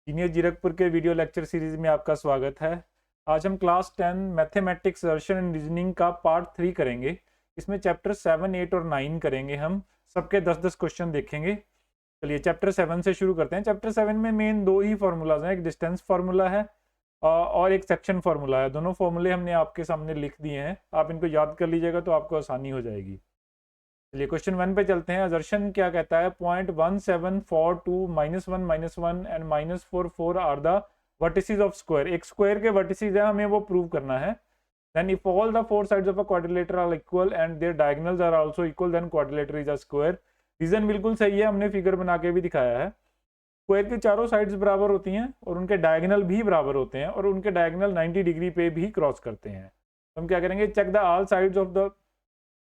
Senior Zirakpur के video lecture series में आपका स्वागत है। आज हम class 10 mathematics assertion and reasoning का पार्ट 3 करेंगे। इसमें चैप्टर 7, 8 और 9 करेंगे। हम सबके 10-10 क्वेश्चन देखेंगे। चलिए चैप्टर 7 से शुरू करते हैं। चैप्टर 7 में मेन दो ही फॉर्मूलाज हैं, एक डिस्टेंस फार्मूला है और एक सेक्शन फार्मूला है। दोनों फॉर्मूले हमने आपके सामने लिख दिए हैं, आप इनको याद कर लीजिएगा तो आपको आसानी हो जाएगी। चलिए क्वेश्चन 1 पे चलते हैं। असर्शन क्या कहता है, point 1742 -1 and -44 are the vertices of square. एक स्क्वायर के वर्टिसेस है, हमें वो प्रूव करना है। Then if all the four sides of a quadrilateral are equal and their diagonals are also equal then quadrilateral is a square. Reason बिल्कुल सही है, हमने फिगर बना के भी दिखाया है। स्क्वायर की चारों साइड्स बराबर होती हैं और उनके डायगोनल भी बराबर होते हैं और उनके डायगोनल 90 डिग्री पे भी क्रॉस करते हैं। तो हम क्या करेंगे, check the all sides of the,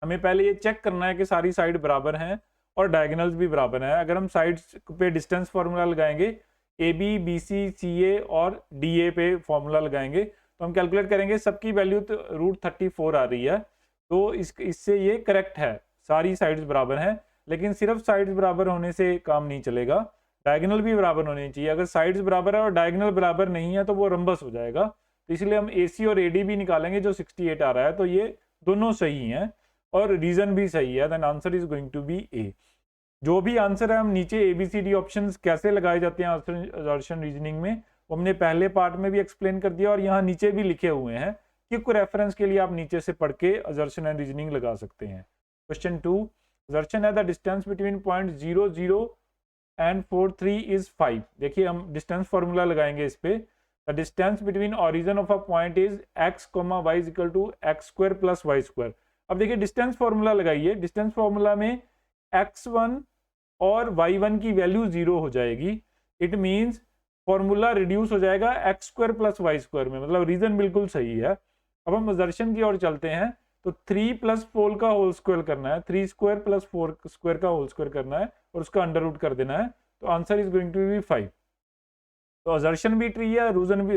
हमें पहले ये चेक करना है कि सारी साइड बराबर हैं और डायगोनल्स भी बराबर हैं। अगर हम साइड्स पे डिस्टेंस फार्मूला लगाएंगे, ए बी बी सी सी ए और डी ए पे फार्मूला लगाएंगे तो हम कैलकुलेट करेंगे, सबकी वैल्यू तो √34 आ रही है। तो इससे ये करेक्ट है, सारी साइड्स बराबर हैं। लेकिन सिर्फ साइड्स बराबर होने से काम नहीं चलेगा, डायगोनल भी बराबर होने चाहिए। अगर साइड्स बराबर है और डायगोनल बराबर नहीं है तो वो रंबस हो जाएगा। तो इसलिए हम ए सी और ए डी भी निकालेंगे जो 68 आ रहा है। तो ये दोनों सही हैं और रीजन भी सही है। Then answer is going to be A. जो भी आंसर है, हम नीचे ABCD ऑप्शंस कैसे लगाए जाते हैं असर्शन रीजनिंग में, वो हमने पहले पार्ट में भी एक्सप्लेन कर दिया और यहाँ नीचे भी लिखे हुए हैं। क्विक रेफरेंस के लिए आप नीचे से पढ़ के असर्शन एंड रीजनिंग लगा सकते हैं। क्वेश्चन 2, असर्शन है the distance between point 0, 0 and 43 is 5। देखिए हम डिस्टेंस फॉर्मूला लगाएंगे इस पे। The distance between origin of a point is x, y is equal to x² + y²। अब देखिए डिस्टेंस फॉर्मूला लगाइए। डिस्टेंस फॉर्मूला में x1 और y1 की वैल्यू 0 हो जाएगी। इट मींस फॉर्मूला रिड्यूस हो जाएगा x² + y² में, मतलब रीजन बिल्कुल सही है। अब हम असर्शन की ओर चलते हैं। तो 3 + 4 का होल स्क्वायर करना है, 3² + 4² का होल स्क्वायर करना है और उसका अंडर रूट कर देना है। तो answer is going to be 5। तो असर्शन भी ट्री है,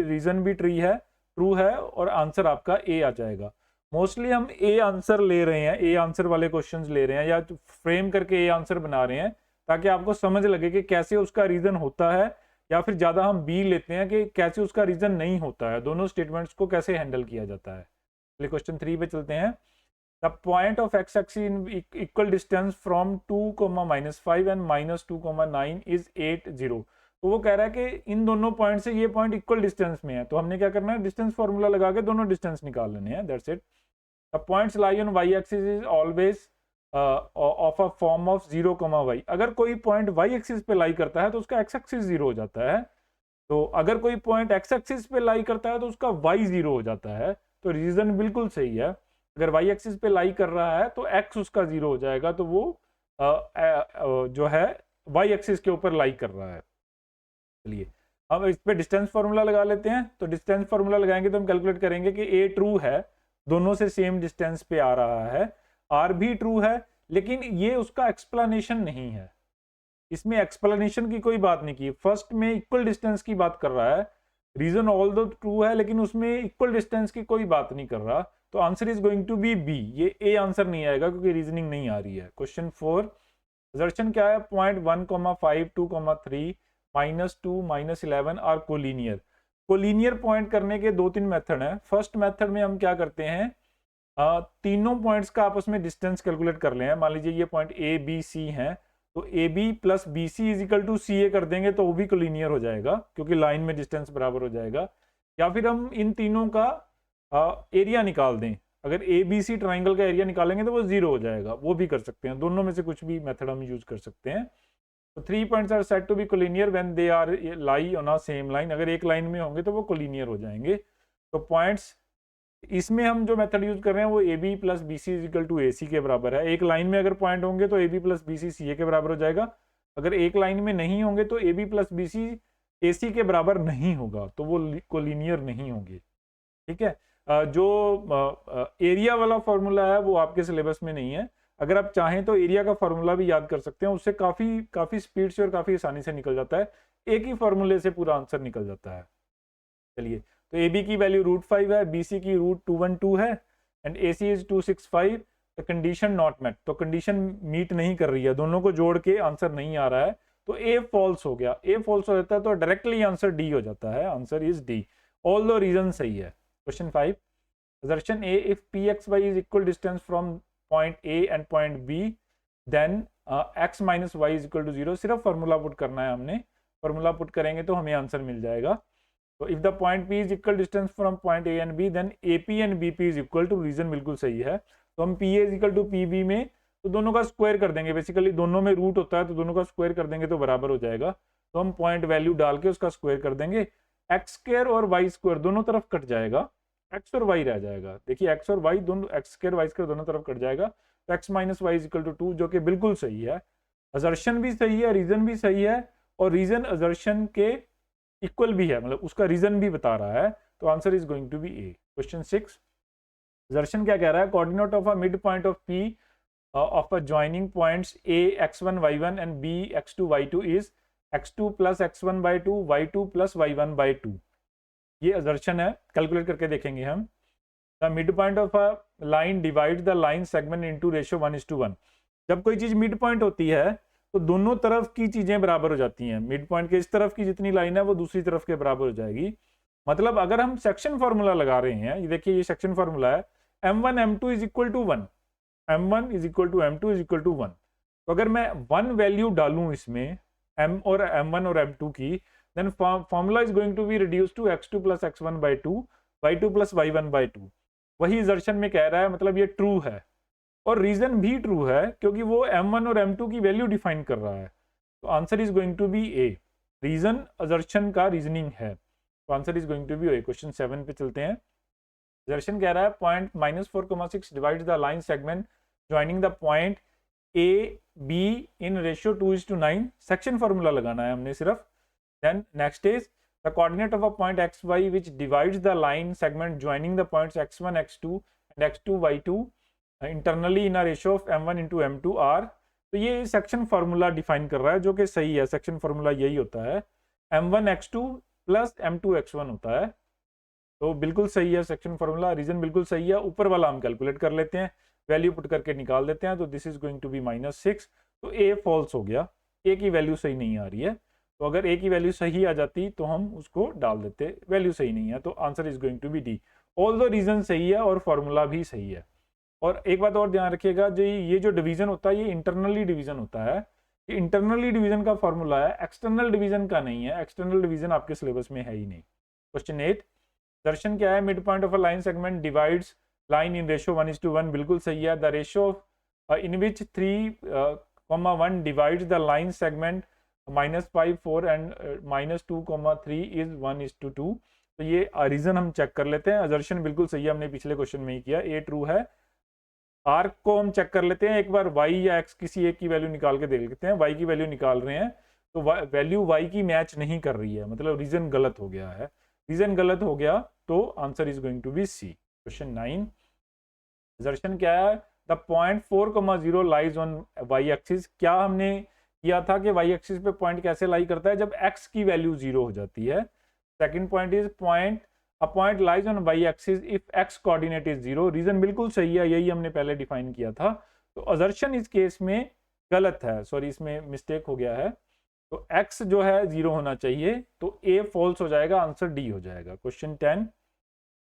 रीजन भी ट्री है, ट्रू है और आंसर आपका ए आ जाएगा। मोस्टली हम ए आंसर ले रहे हैं, ए आंसर वाले क्वेश्चंस ले रहे हैं या फ्रेम करके ए आंसर बना रहे हैं ताकि आपको समझ लगे कि कैसे उसका रीजन होता है, या फिर ज्यादा हम बी लेते हैं कि कैसे उसका रीजन नहीं होता है। दोनों स्टेटमेंट्स को कैसे हैंडल किया जाता है। चलिए क्वेश्चन 3 पे चलते हैं। The point of x axis in equal distance from 2, -5 and -2, 9 is 8, 0। तो वो कह रहा है कि इन दोनों पॉइंट से ये पॉइंट इक्वल डिस्टेंस में है। तो हमने क्या करना है, डिस्टेंस फॉर्मूला लगा के दोनों डिस्टेंस निकाल लेने हैं। That's it. The points lie on y axis is always of a form of 0, y। अगर कोई पॉइंट y एक्सिस पे लाई करता है तो उसका x एक्सिस 0 हो जाता है। तो अगर कोई पॉइंट x एक्सिस पे लाई करता है तो उसका y 0 हो जाता है। तो रीजन बिल्कुल सही है। अगर y एक्सिस पे लाई कर रहा है तो x उसका 0 हो जाएगा, तो वो जो है y एक्सिस के ऊपर लाई कर रहा है। चलिए अब इस पे डिस्टेंस फार्मूला लगा लेते हैं। तो डिस्टेंस फार्मूला लगाएंगे तो हम कैलकुलेट करेंगे कि a ट्रू है, दोनों से सेम डिस्टेंस पे आ रहा है, आर भी ट्रू है, लेकिन ये उसका एक्सप्लेनेशन नहीं है। इसमें एक्सप्लेनेशन की कोई बात नहीं की। फर्स्ट में इक्वल डिस्टेंस की बात कर रहा है, रीजन ऑल दो ट्रू है लेकिन उसमें इक्वल डिस्टेंस की कोई बात नहीं कर रहा। तो answer is going to be B. ये ए आंसर नहीं आएगा क्योंकि रीजनिंग नहीं आ रही है। क्वेश्चन 4, असर्शन क्या है, point 1, 5, 2, 3, -2, -11 are collinear. Collinear point करने के 2-3 मेथड हैं। फर्स्ट मेथड में हम क्या करते हैं, तीनों पॉइंट्स का आपस में डिस्टेंस कैलकुलेट कर ले हैं। मान लीजिए ये पॉइंट ए बी सी हैं, तो A B + B C is equal to C A कर देंगे तो वो भी कोलिनियर हो जाएगा क्योंकि लाइन में डिस्टेंस बराबर हो जाएगा। या फिर हम इन तीनों का एरिया निकाल दें। अगर ए बी सी ट्राइंगल का एरिया निकालेंगे तो वो 0 हो जाएगा, वो भी कर सकते हैं। दोनों में से कुछ भी मेथड हम यूज कर सकते हैं। तो 3 points are said to be collinear when they are lie on a same line. अगर एक लाइन में होंगे तो वो कोलिनियर हो जाएंगे। तो पॉइंट्स, इसमें हम जो मेथड यूज कर रहे हैं वो A B + B C is equal to A C के बराबर है। एक लाइन में अगर पॉइंट होंगे तो ए बी + बी सी सी ए के बराबर हो जाएगा। अगर एक लाइन में नहीं होंगे तो A B + B C A C के बराबर नहीं होगा, तो वो कोलिनियर नहीं होंगे। ठीक है। जो एरिया वाला फॉर्मूला है वो आपके सिलेबस में नहीं है। अगर आप चाहें तो एरिया का फॉर्मूला भी याद कर सकते हैं, उससे काफी स्पीड से और काफी आसानी से निकल जाता है। एक ही फॉर्मूले से पूरा आंसर निकल जाता है। चलिए, तो ए बी की वैल्यू √5 है, बी सी की √212 है and A C is 265। The condition not met. तो कंडीशन मीट नहीं कर रही है, दोनों को जोड़ के आंसर नहीं आ रहा है। तो ए फॉल्स हो गया, ए फॉल्स हो जाता है तो डायरेक्टली आंसर डी हो जाता है, answer is D, all the reason सही है। Question 5, assertion A, if pxy is equal distance from point A and point B, then x minus y is equal to 0। सिर्फ फॉर्मूला पुट करना है हमने, formula put करेंगे तो हमें answer मिल जाएगा। तो if the point P is equal distance from point A and B, then AP and BP is equal to, reason बिल्कुल सही है। तो हम PA is equal to PB में तो दोनों का स्क्वायर कर देंगे, बेसिकली दोनों में रूट होता है तो दोनों का स्क्वायर कर देंगे तो बराबर हो जाएगा। तो हम पॉइंट वैल्यू डाल के उसका स्क्वायर कर देंगे, एक्स स्क्वायर और वाई स्क्वायर दोनों तरफ कट जाएगा, एक्स और वाई रह जाएगा। देखिए एक्स और वाई दोनों, एक्स स्क्वायर वाई स्क्वायर दोनों तरफ कट जाएगा, तो x minus y is equal to 2, जो कि बिल्कुल सही है। असर्शन भी सही है, रीजन भी सही है, और रीजन असर्शन के इक्वल भी है, मतलब उसका रीजन भी बता रहा है, तो answer is going to be A. Question 6, assertion क्या कह रहा है, coordinate of a mid point of P of a joining points A x1 y1 and b x2 y2 is x2 plus x1 by 2 y2 plus y1 by 2। ये assertion है, calculate करके देखेंगे हम। The mid point of a line divide the line segment into ratio 1:1। जब कोई चीज mid point होती है तो दोनों तरफ की चीजें बराबर हो जाती हैं, मिड पॉइंट के इस तरफ की जितनी लाइन है वो दूसरी तरफ के बराबर हो जाएगी। मतलब अगर हम सेक्शन फॉर्मूला लगा रहे हैं, ये देखिए ये सेक्शन फॉर्मूला है, m1 m2 is equal to 1, m1 is equal to m2 is equal to 1। तो अगर मैं 1 वैल्यू डालूं इसमें m और m1 और m2 की, then formula is going to be reduced to x2 plus x1 by 2 y2 plus y1 by 2। वही assertion में कह रहा है, मतलब ये ट्रू है और रीजन भी ट्रू है क्योंकि वो m1 और m2 की वैल्यू डिफाइन कर रहा है। तो answer is going to be A, reason assertion का रीजनिंग है, तो answer is going to be A. Question 7 पे चलते हैं। assertion कह रहा है point -4,6 divide the line segment joining the point A B in ratio 2:9। Section formula लगाना है हमने सिर्फ। Then next is the coordinate of a point xy which divides the line segment joining the points x1 x2 and x2 y2 internally in a ratio of m1 into m2 are। तो ये section formula define कर रहा है जो कि सही है, section formula यही होता है, m1 x2 plus m2 x1 होता है, तो बिल्कुल सही है सेक्शन फार्मूला, रीजन बिल्कुल सही है। ऊपर वाला हम कैलकुलेट कर लेते हैं, वैल्यू पुट करके निकाल देते हैं, तो this is going to be -6। तो ए फॉल्स हो गया, ए की वैल्यू सही नहीं आ रही है, तो अगर ए की वैल्यू सही आ जाती तो हम उसको डाल देते, वैल्यू सही नहीं है, तो answer is going to be D. All the reason सही है और फॉर्मूला भी सही है। और एक बात और ध्यान रखिएगा, जो ये जो डिवीजन होता है ये इंटरनली डिवीजन होता है, ये इंटरनली डिवीजन का फॉर्मूला है, एक्सटर्नल डिवीजन का नहीं है। एक्सटर्नल डिवीजन आपके सिलेबस में है ही नहीं। क्वेश्चन 8, दर्शन क्या है, mid point of a line segment divides line in ratio 1:1, बिल्कुल सही है। The ratio of in which 3,1 divides the line segment -5 4 and -2,3 is 1:2। तो ये रीजन हम चेक कर लेते हैं। असर्शन बिल्कुल सही है, हमने पिछले क्वेश्चन में ही किया, ए ट्रू है। आर्क को हम चेक कर लेते हैं एक बार, वाई या एक्स किसी एक की वैल्यू निकाल के देख लेते हैं। वाई की वैल्यू निकाल रहे हैं तो वैल्यू वाई की मैच नहीं कर रही है, मतलब रीजन गलत हो गया है। रीजन गलत हो गया तो answer is going to be C. Question 9, assertion क्या है, the point 4,0 lies on y axis. क्या हमने किया था कि वाई एक्सिस पे पॉइंट कैसे लाई करता है, जब एक्स की वैल्यू 0 हो जाती है। Second point is a point lies on y axis if x coordinate is 0। Reason बिल्कुल सही है, यही हमने पहले डिफाइन किया था। तो असर्शन इस केस में गलत है, सॉरी इसमें मिस्टेक हो गया है। तो एक्स जो है 0 होना चाहिए, तो ए फॉल्स हो जाएगा, आंसर डी हो जाएगा। Question 10,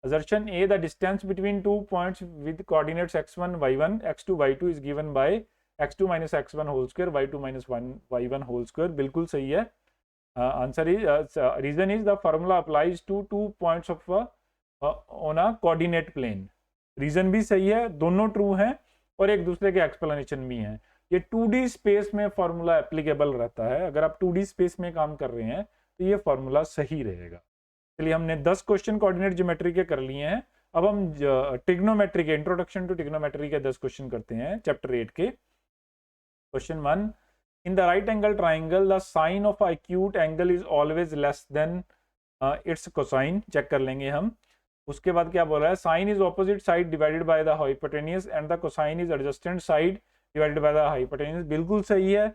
assertion A, the distance between 2 points with coordinates x1 y1 x2 y2 is given by x2 minus x1 whole square y2 minus 1 y1 whole square, बिल्कुल सही है। Answer is, reason is the formula applies to 2 points of on a coordinate plane। Reason भी सही है, दोनों true हैं और एक दूसरे के एक्सप्लेनेशन भी हैं। ये 2D स्पेस में फॉर्मूला एप्लीकेबल रहता है, अगर आप 2D स्पेस में काम कर रहे हैं तो ये फॉर्मूला सही रहेगा। चलिए हमने 10 क्वेश्चन कोऑर्डिनेट ज्योमेट्री के कर लिए हैं। अब हम ट्रिग्नोमेट्री के, इंट्रोडक्शन टू ट्रिग्नोमेट्री के 10 क्वेश्चन करते हैं चैप्टर 8 के। Question 1, in the right angle triangle the sine of acute angle is always less than its cosine. Check कर लेंगे हम। उसके बाद क्या बोल रहा है, sine is opposite side divided by the hypotenuse and the cosine is adjacent side divided by the hypotenuse. बिल्कुल सही है।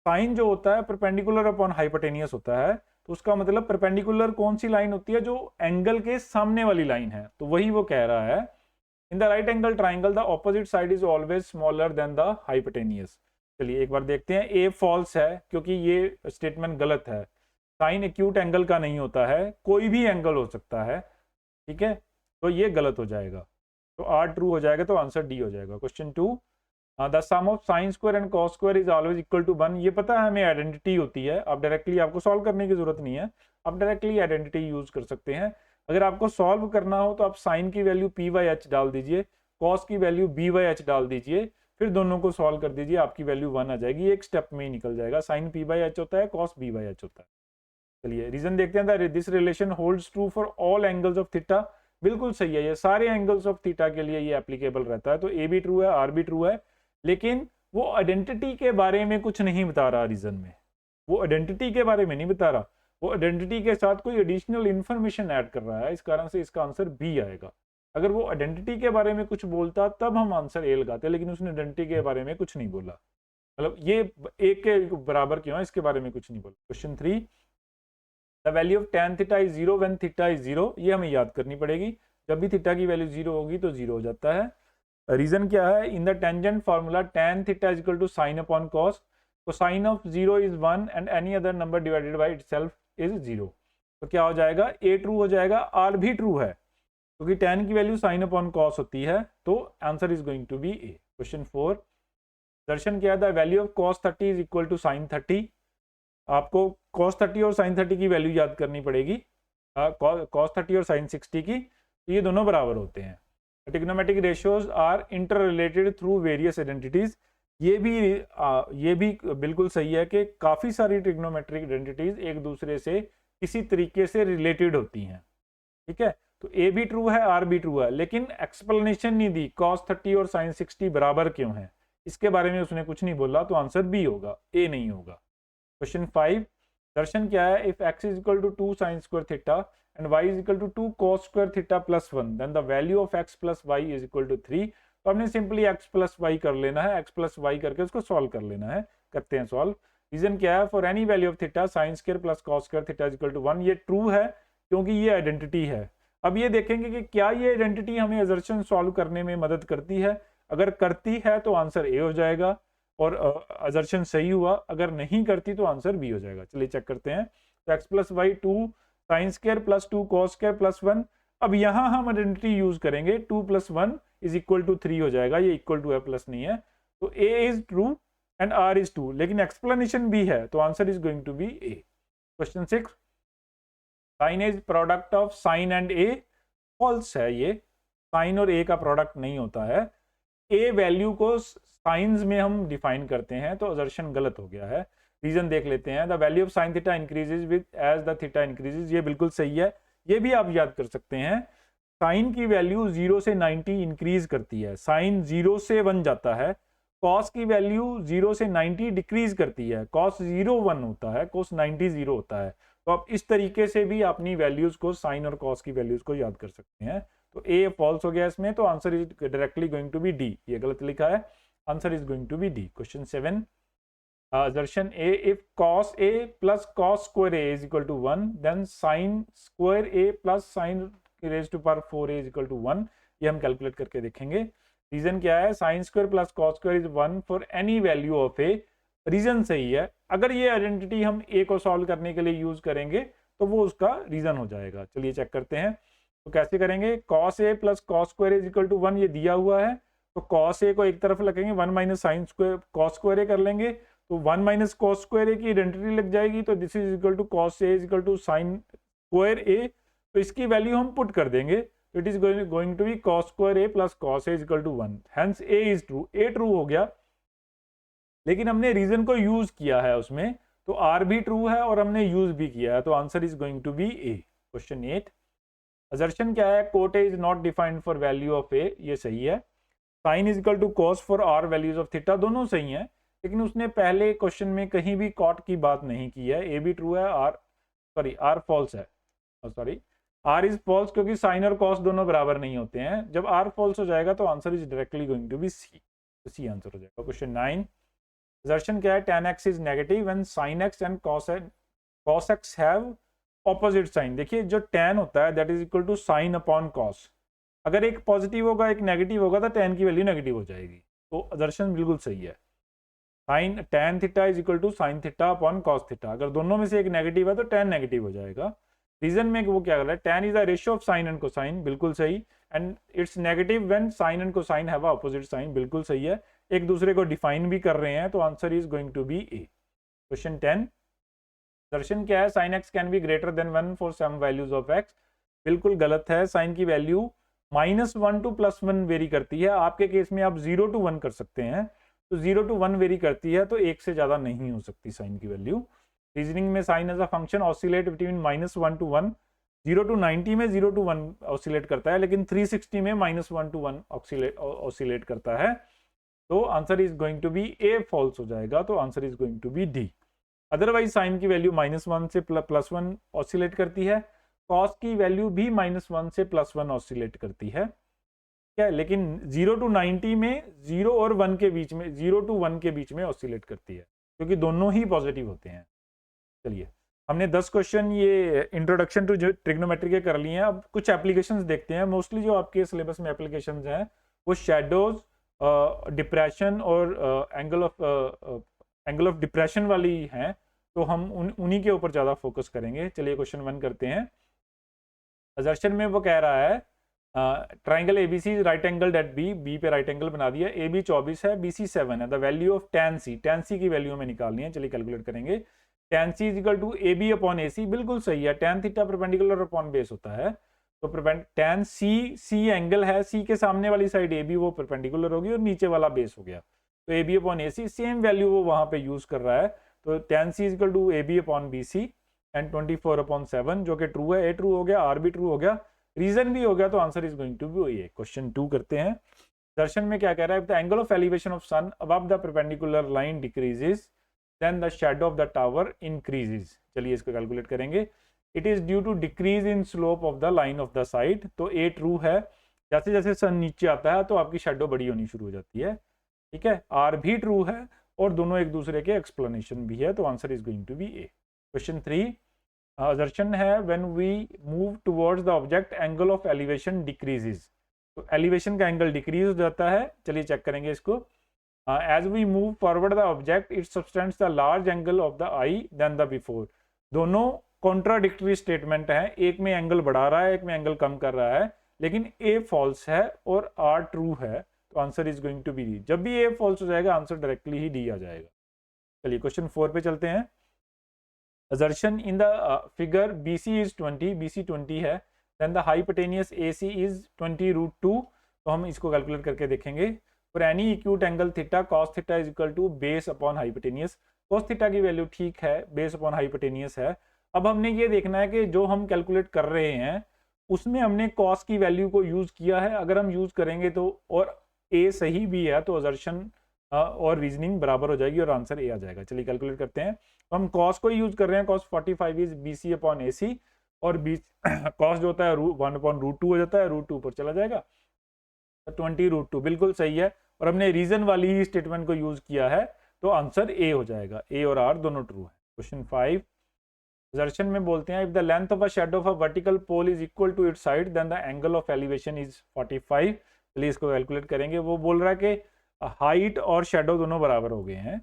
साइन जो होता है परपेंडिकुलर अपॉन हाइपोटेनियस होता है, तो उसका मतलब परपेंडिकुलर कौन सी लाइन होती है, जो एंगल के सामने वाली लाइन है, तो वही वो कह रहा है। In the right angle triangle the opposite side is always smaller than the hypotenuse. चलिए एक बार देखते हैं। ए फॉल्स है क्योंकि ये स्टेटमेंट गलत है। साइन एक्यूट एंगल का नहीं होता है, कोई भी एंगल हो सकता है, ठीक है, तो ये गलत हो जाएगा। तो आर ट्रू हो जाएगा, तो आंसर डी हो जाएगा। Question 2, the sum of sine square and cos square is always equal to 1। ये पता है हमें, आइडेंटिटी होती है। आप डायरेक्टली, आपको सॉल्व करने की जरूरत नहीं है, आप डायरेक्टली आइडेंटिटी यूज कर सकते हैं। अगर आपको सॉल्व करना हो तो आप साइन की वैल्यू पी बाई एच डाल दीजिए, कॉस की वैल्यू बी बाई एच डाल दीजिए, फिर दोनों को सॉल्व कर दीजिए, आपकी वैल्यू 1 आ जाएगी। एक स्टेप में ही निकल जाएगा। साइन पी बाई एच होता है, कॉस बी बाई एच होता है। चलिए रीजन देखते हैं। This relation holds true for all angles of theta. बिल्कुल सही है, ये सारे एंगल्स ऑफ थीटा के लिए ये एप्लीकेबल रहता है। तो ए भी ट्रू है, आर भी ट्रू है, लेकिन वो आइडेंटिटी के बारे में कुछ नहीं बता रहा रीजन में। वो आइडेंटिटी के बारे में नहीं बता रहा, वो आइडेंटिटी के साथ कोई एडिशनल इंफॉर्मेशन ऐड कर रहा है। इस कारण से इसका आंसर बी आएगा। अगर वो आइडेंटिटी के बारे में कुछ बोलता तब हम आंसर ए लगाते, लेकिन उसने आइडेंटिटी के बारे में कुछ नहीं बोला। मतलब ये एक के बराबर क्यों है, इसके बारे में कुछ नहीं बोला। Question 3, the value of tan theta is 0 when theta is 0। ये हमें याद करनी पड़ेगी। जब भी थीटा की वैल्यू 0 होगी तो 0 हो जाता है। रीजन क्या है? In the tangent formula tan theta is equal to sine upon cos, तो sine of 0 is 1 and any other number divided by itself is 0। तो क्या हो जाएगा? ए ट्रू हो जाएगा, आर भी ट्रू है, क्योंकि तो tan की वैल्यू साइन अपॉन कॉस होती है। तो answer is going to be A. Question 4, दर्शन क्या है? The value of cos 30 is equal to sine 30। आपको cos 30 और sin 30 की वैल्यू याद करनी पड़ेगी। cos 30 और sin 60 की, तो ये दोनों बराबर होते हैं। Trigonometric ratios are interrelated through various identities. ये भी बिल्कुल सही है कि काफ़ी सारी ट्रिग्नोमेट्रिक आइडेंटिटीज एक दूसरे से किसी तरीके से रिलेटेड होती हैं, ठीक है। तो ए भी ट्रू है, आर भी ट्रू है, लेकिन एक्सप्लेनेशन नहीं दी cos 30 और sin 60 बराबर क्यों है, इसके बारे में उसने कुछ नहीं बोला। तो आंसर बी होगा, ए नहीं होगा। क्वेश्चन 5, दर्शन क्या है? If x is equal to 2 sine square theta and y is equal to 2 cos square theta plus 1, then the value of x plus y is equal to 3। तो हमने सिंपली x प्लस y कर लेना है, x plus y करके उसको solve कर लेना है। करते हैं सॉल्व। रीजन क्या है? For any value of theta sine square plus cos square theta is equal to 1। ये ट्रू है क्योंकि ये आइडेंटिटी है। अब ये देखेंगे कि क्या ये आइडेंटिटी हमें असर्शन सॉल्व करने में मदद करती है। अगर करती है तो आंसर ए हो जाएगा और असर्शन सही हुआ। अगर नहीं करती तो आंसर बी हो जाएगा। चलिए चेक करते हैं। तो x plus y 2 sine square plus 2 cos square plus 1। अब यहाँ हम आइडेंटिटी यूज करेंगे, 2 प्लस 1 इज इक्वल टू 3 हो जाएगा। ये इक्वल टू है, प्लस नहीं है। तो a is true and r is 2, लेकिन एक्सप्लेनेशन भी है, तो answer is going to be a। Question 6, sine is product of sine and a। False है ये, साइन और a का प्रोडक्ट नहीं होता है। a वैल्यू को साइंस में हम डिफाइन करते हैं, तो असर्शन गलत हो गया है। रीजन देख लेते हैं। The value of sine theta increases with as the theta increases. ये बिल्कुल सही है, ये भी आप याद कर सकते हैं। साइन की वैल्यू 0 से 90 इंक्रीज करती है, साइन 0 से 1 जाता है। कॉस की वैल्यू 0 से 90 डिक्रीज करती है, कॉस 0 1 होता है, कॉस 90 0 होता है। तो आप इस तरीके से भी अपनी वैल्यूज को, साइन और कॉस की वैल्यूज को याद कर सकते हैं। तो ए फॉल्स हो गया इसमें, तो answer is directly going to be D. ये गलत लिखा है, answer is going to be D. Question 7, assertion A, if cos A plus cos square A is equal to 1, then sin square A plus sin raised to power 4A is equal to 1। ये हम calculate करके देखेंगे। Reason क्या है? sin square plus cos square is 1 for any value of A। Reason सही है। अगर ये आइडेंटिटी हम A को सॉल्व करने के लिए यूज करेंगे तो वो उसका रीजन हो जाएगा। चलिए चेक करते हैं। तो कैसे करेंगे? cos A plus cos square is equal to 1 ये दिया हुआ है, तो cos A को एक तरफ रखेंगे, 1 minus sine square cos square A कर लेंगे, तो 1 माइनस कॉस स्क्वायर ए की आइडेंटिटी लग जाएगी। तो this is equal to cos A is equal to sine square A. तो इसकी वैल्यू हम पुट कर देंगे, तो it is going to be cos square A plus cos A is equal to 1। Hence A is true, A true हो गया, लेकिन हमने रीजन को यूज किया है उसमें, तो आर भी ट्रू है और हमने यूज भी किया है, तो answer is going to be A. Question 8, assertion क्या है? Cot A is not defined for value of A. ये सही है। Sine is equal to cos for all values of theta, दोनों सही है, लेकिन उसने पहले क्वेश्चन में कहीं भी कॉट की बात नहीं की है। ए भी ट्रू है, आर फॉल्स है, सॉरी आर इज फॉल्स, क्योंकि साइन और कॉस दोनों बराबर नहीं होते हैं। जब आर फॉल्स हो जाएगा तो answer is directly going to be C, तो सी आंसर हो जाएगा। क्वेश्चन 9, असर्शन क्या है? tan x is negative when sin x and cos x have opposite sign. देखिए जो tan होता है that is equal to sine upon cos। अगर एक पॉजिटिव होगा एक नेगेटिव होगा तो tan की वैल्यू नेगेटिव हो जाएगी। तो असर्शन बिल्कुल सही है। Sine tan theta is equal to sine theta upon cos theta. अगर दोनों में से एक नेगेटिव है तो tan नेगेटिव हो जाएगा। रीजन में वो क्या कर रहा है, tan is the ratio of sine and cosine, बिल्कुल सही, and it's negative when sine and cosine have opposite sign, बिल्कुल सही है। एक दूसरे को डिफाइन भी कर रहे हैं, तो answer is going to be A. Question 10, दर्शन क्या है, sine x can be greater than 1 for some values of x. बिल्कुल गलत है, साइन की वैल्यू -1 टू +1 वेरी करती है। आपके केस में आप 0 to 1 कर सकते हैं, तो 0 to 1 वेरी करती है, तो एक से ज्यादा नहीं हो सकती साइन की वैल्यू। रीजनिंग में sine as a function oscillate between -1 to 1, 0 to 90 में 0 to 1 ऑसिलेट करता है, लेकिन 360 में -1 to 1 ऑसिलेट करता है। तो answer is going to be A, false हो जाएगा, तो answer is going to be D. Otherwise sine की वैल्यू -1 से +1 ऑसिलेट करती है, कॉस की वैल्यू भी -1 से +1 ऑसिलेट करती है, ठीक है, लेकिन 0 to 90 में 0 और 1 के बीच में, 0 to 1 के बीच में ऑसिलेट करती है, क्योंकि दोनों ही पॉजिटिव होते हैं। चलिए, हमने 10 क्वेश्चन ये इंट्रोडक्शन टू ट्रिग्नोमेट्री के कर लिए हैं। अब कुछ एप्लीकेशंस देखते हैं। मोस्टली जो आपके सिलेबस में एप्लीकेशंस हैं वो शैडोज, डिप्रेशन और एंगल ऑफ डिप्रेशन वाली हैं, तो हम उन्हीं के ऊपर ज़्यादा फोकस करेंगे। चलिए क्वेश्चन 1 करते हैं। असर्शन में वो कह रहा है triangle ABC right angle at B, B पे राइट एंगल बना दिया, ए बी 24 है, बी सी 7 है, द वैल्यू ऑफ tan सी की वैल्यू हमें निकालनी है। चलिए कैलकुलेट करेंगे। tan c is equal to A B upon A C, बिल्कुल सही है, tan theta perpendicular upon base होता है, तो tan सी एंगल है, सी के सामने वाली साइड ए बी वो परपेंडिकुलर होगी और नीचे वाला बेस हो गया, तो A B upon A C same value वो वहां पे यूज कर रहा है, तो tan c is equal to A B upon B C and 24/7, जो कि ट्रू है, ए ट्रू हो गया, आर भी ट्रू हो गया, रीजन भी हो गया, तो answer is going to be A. Question 2 करते हैं। दर्शन में क्या कह रहा है, the angle of elevation of sun above the perpendicular line decreases then the shadow of the tower increases. चलिए इसको कैलकुलेट करेंगे। It is due to decrease in slope of the line of the side, तो A true है, जैसे जैसे सन नीचे आता है तो आपकी शैडो बड़ी होनी शुरू हो जाती है, ठीक है, आर भी ट्रू है और दोनों एक दूसरे के एक्सप्लेनेशन भी है, तो answer is going to be A. Question 3, assertion है when we move towards the object angle of elevation decreases, तो एलिवेशन का एंगल डिक्रीज हो जाता है। चलिए चेक करेंगे इसको। As we move forward the object it subtends the large angle of the eye than the before. दोनों contradictory statement है, एक में एंगल बढ़ा रहा है, एक में एंगल कम कर रहा है, लेकिन ए फॉल्स है और आर ट्रू है, तो answer is going to be D. जब भी ए फॉल्स हो जाएगा आंसर डायरेक्टली ही डी आ जाएगा। चलिए क्वेश्चन 4 पे चलते हैं। Assertion in the figure BC is 20, BC 20 है, then the hypotenuse AC is 20√2, तो हम इसको कैलकुलेट करके देखेंगे। For any acute angle theta cos theta is equal to base upon hypotenuse, cos theta की वैल्यू ठीक है, बेस अपॉन हाइपोटेनियस है। अब हमने ये देखना है कि जो हम कैलकुलेट कर रहे हैं उसमें हमने cos की वैल्यू को यूज किया है, अगर हम यूज करेंगे तो, और ए सही भी है, तो असर्शन और रीजनिंग बराबर हो जाएगी और आंसर ए आ जाएगा। चलिए कैलकुलेट करते हैं। तो हम cos को यूज कर रहे हैं, cos 45 is BC upon AC, और cos जो होता है 1/√2 हो जाता है, √2 पर चला जाएगा, 20√2 बिल्कुल सही है, और हमने रीजन वाली ही स्टेटमेंट को यूज किया है, तो आंसर ए हो जाएगा, ए और आर दोनों ट्रू है। क्वेश्चन 5, असर्शन में बोलते हैं if the length of a shadow of a vertical pole is equal to its side then the angle of elevation is 45। चलिए इसको कैलकुलेट करेंगे। वो बोल रहा है कि हाइट और शेडो दोनों बराबर हो गए हैं।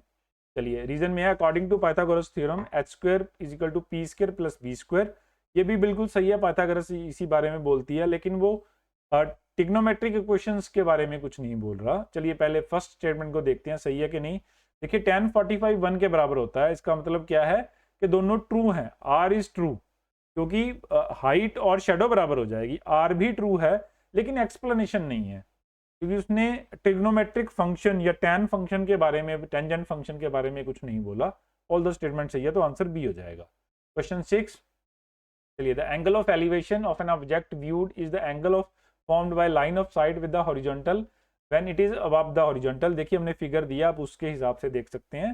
चलिए रीजन में है according to Pythagoras theorem h² is equal to p² plus b², ये भी बिल्कुल सही है, पाइथागोरस इसी बारे में बोलती है, लेकिन वो ट्रिग्नोमेट्रिक इक्वेशंस के बारे में कुछ नहीं बोल रहा। चलिए पहले फर्स्ट स्टेटमेंट को देखते हैं सही है कि नहीं। देखिए tan 45 1 के बराबर होता है, इसका मतलब क्या है कि दोनों ट्रू हैं, r इज ट्रू, क्योंकि हाइट और शेडो बराबर हो जाएगी, r भी ट्रू है, लेकिन एक्सप्लेनेशन नहीं है, क्योंकि उसने ट्रिग्नोमेट्रिक फंक्शन या tan फंक्शन के बारे में, टेंजेंट फंक्शन के बारे में कुछ नहीं बोला। ऑल द स्टेटमेंट सही है, तो आंसर बी हो जाएगा। क्वेश्चन 6, चलिए the angle of elevation of an object viewed is the angle of formed by line of site with the horizontal when it is above the horizontal. देखिए हमने figure दिया, आप उसके हिसाब से देख सकते हैं।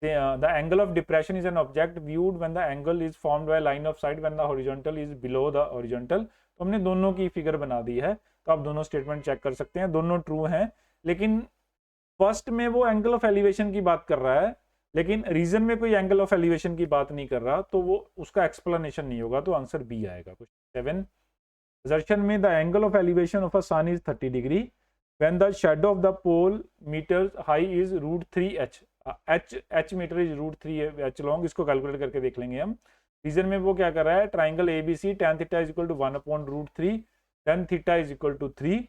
The angle of depression is an object viewed when the angle is formed by line of site when the horizontal is below the horizontal. तो हमने दोनों की फिगर बना दी है, तो आप दोनों स्टेटमेंट चेक कर सकते हैं, दोनों ट्रू हैं, लेकिन फर्स्ट में वो एंगल ऑफ एलिवेशन की बात कर रहा है, लेकिन रीजन में कोई एंगल ऑफ एलिवेशन की बात नहीं कर रहा, तो वो उसका एक्सप्लेनेशन नहीं होगा, तो आंसर बी आएगा। क्वेश्चन 7, असर्शन में the angle of elevation of a sun is 30 degree when the shadow of the pole meters high is √3h। H meter is √3 H long, इसको कैलकुलेट करके देख लेंगे हम। रीजन में वो क्या कर रहा है, triangle ABC tan theta is equal to 1/√3, tan theta is equal to 3,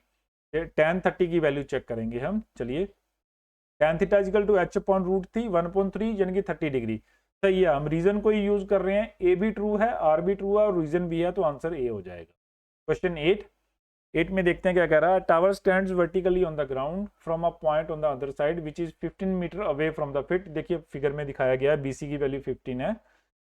tan 30 की वैल्यू चेक करेंगे हम। चलिए, tan theta is equal to h/√3 1/3 यानी कि 30 डिग्री। सही है, हम रीजन को ही यूज कर रहे हैं, ए भी ट्रू है, आर भी ट्रू है और रीजन भी है, तो आंसर ए हो जाएगा। क्वेश्चन 8 में देखते हैं क्या कह रहा है। Tower stands vertically on the ground from a point on the other side which is 15 meter away from the pit. देखिए फिगर में दिखाया गया है, BC की वैल्यू 15 है।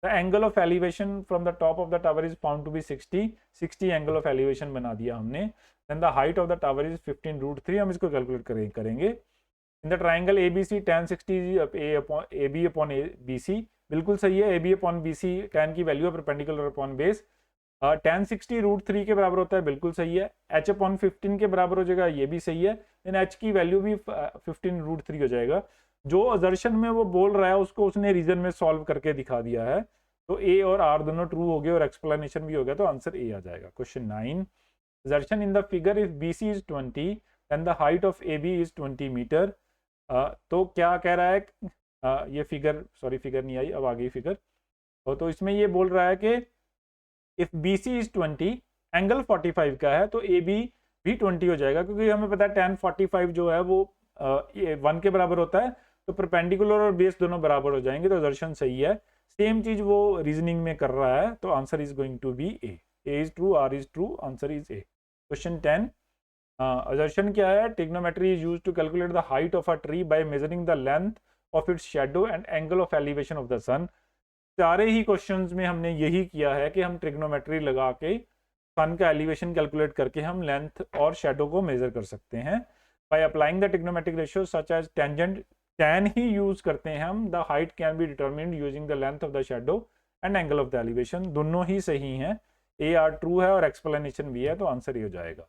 The angle of elevation from the top of the tower is found to be 60 angle of elevation बना दिया हमने। Then the height of the tower is 15√3, हम इसको कैलकुलेट करेंगे। In the triangle ABC tan 60 AB upon BC, बिल्कुल सही है, AB upon BC tan की वैल्यू है परपेंडिकुलर अपॉन बेस। tan 60 √3 के बराबर होता है, बिल्कुल सही है। h अपॉन 15 के बराबर हो जाएगा, ये भी सही है। देन h की वैल्यू भी 15√3 हो जाएगा। जो असर्शन में वो बोल रहा है उसको उसने रीजन में सॉल्व करके दिखा दिया है, तो A और R दोनों ट्रू हो गए और एक्सप्लेनेशन भी हो गया, तो आंसर A आ जाएगा। Question 9, assertion in the figure if BC is 20 then the height of AB is 20 meter. तो क्या कह रहा है, ये फिगर नहीं आई, अब आ गई फिगर। तो इसमें ये बोल रहा है कि इफ BC इज 20, एंगल 45 का है, तो AB भी 20 हो जाएगा, क्योंकि हमें पता है tan 45 जो है वो 1 के बराबर होता है, तो परपेंडिकुलर और बेस दोनों बराबर हो जाएंगे, तो असर्शन सही है। सेम चीज वो रीजनिंग में कर रहा है, तो answer is going to be A is true, R is true, answer is A. Question 10, assertion क्या है, trigonometry is used to calculate the height of a tree by measuring the length of its shadow and angle of elevation of the sun। सारे ही questions में हमने यही किया है कि हम ट्रिग्नोमेट्री लगा के सन का एलिवेशन कैलकुलेट करके हम लेंथ और शेडो को मेजर कर सकते हैं। By applying the trigonometric ratio such as tangent, tan ही यूज करते हैं हम। The height can be determined using the length of the shadow and angle of the elevation, दोनों ही सही हैं, ए आर ट्रू है और एक्सप्लेनेशन भी है, तो आंसर ये हो जाएगा।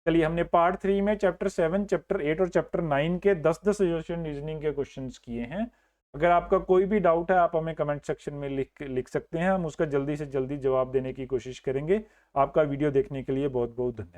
चलिए, हमने पार्ट 3 में चैप्टर 7, चैप्टर 8 और चैप्टर 9 के 10-10 सजेशन रीजनिंग के क्वेश्चंस किए हैं। अगर आपका कोई भी डाउट है आप हमें कमेंट सेक्शन में लिख सकते हैं, हम उसका जल्दी से जल्दी जवाब देने की कोशिश करेंगे। आपका वीडियो देखने के लिए बहुत बहुत धन्यवाद।